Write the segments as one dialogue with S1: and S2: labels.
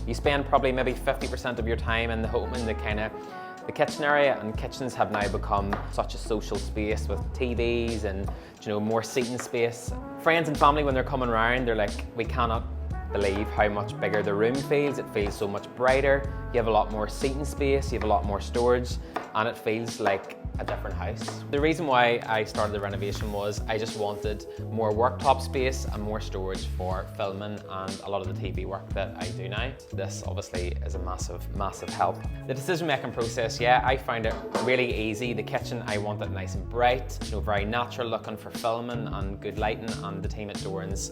S1: You spend probably maybe 50% of your time in the home in the kitchen area, and kitchens have now become such a social space with TVs and more seating space. Friends and family, when they're coming around, they're like, we cannot believe how much bigger the room feels. It feels so much brighter. You have a lot more seating space, you have a lot more storage, and it feels like a different house. The reason why I started the renovation was I just wanted more worktop space and more storage for filming and a lot of the TV work that I do now. This obviously is a massive help. The decision making process, yeah, I found it really easy. The kitchen, I want it nice and bright, very natural looking for filming and good lighting, and the team at Doran's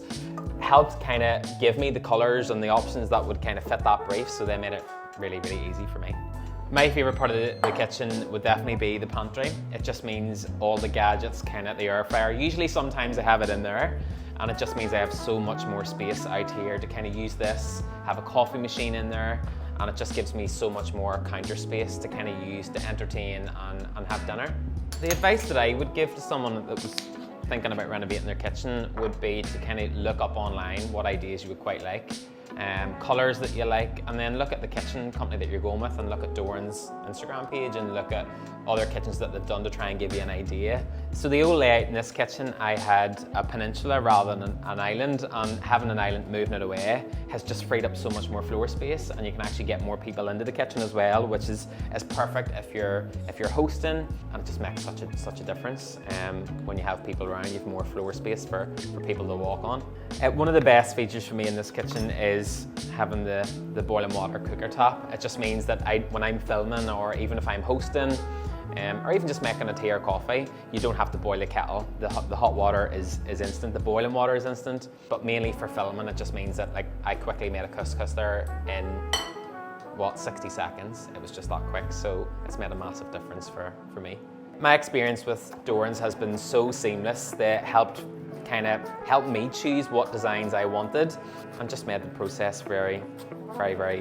S1: helped kind of give me the colours and the options that would kind of fit that brief, so they made it really easy for me. My favourite part of the kitchen would definitely be the pantry. It just means all the gadgets, kind of the air fryer. Usually sometimes I have it in there, and it just means I have so much more space out here to kind of use this, have a coffee machine in there, and it just gives me so much more counter space to kind of use to entertain and have dinner. The advice that I would give to someone that was thinking about renovating their kitchen would be to kind of look up online what ideas you would quite like. Colours that you like, and then look at the kitchen company that you're going with, and look at Doran's Instagram page and look at other kitchens that they've done to try and give you an idea. So the old layout in this kitchen, I had a peninsula rather than an island, and having an island, moving it away, has just freed up so much more floor space, and you can actually get more people into the kitchen as well, which is perfect if you're hosting, and it just makes such a difference. When you have people around, you have more floor space for people to walk on. One of the best features for me in this kitchen is having the boiling water cooker top. It just means that when I'm filming, or even if I'm hosting, or even just making a tea or coffee, you don't have to boil a kettle. The hot water is instant, the boiling water is instant, but mainly for filming, it just means that I quickly made a couscous there in, 60 seconds. It was just that quick, so it's made a massive difference for me. My experience with Doran's has been so seamless. They helped me choose what designs I wanted, and just made the process very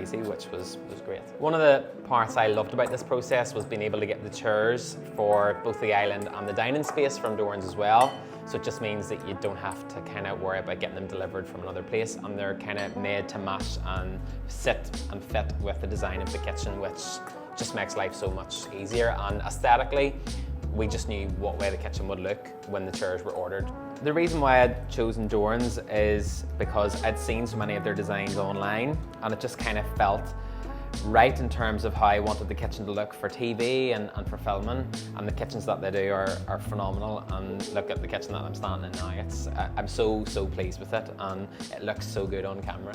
S1: easy, which was great. One of the parts I loved about this process was being able to get the chairs for both the island and the dining space from Doran's as well. So it just means that you don't have to worry about getting them delivered from another place, and they're made to match and sit and fit with the design of the kitchen, which just makes life so much easier. And aesthetically, we just knew what way the kitchen would look when the chairs were ordered. The reason why I'd chosen Doran's is because I'd seen so many of their designs online, and it just kind of felt right in terms of how I wanted the kitchen to look for TV and for filming. And the kitchens that they do are phenomenal, and look at the kitchen that I'm standing in now. I'm so pleased with it, and it looks so good on camera.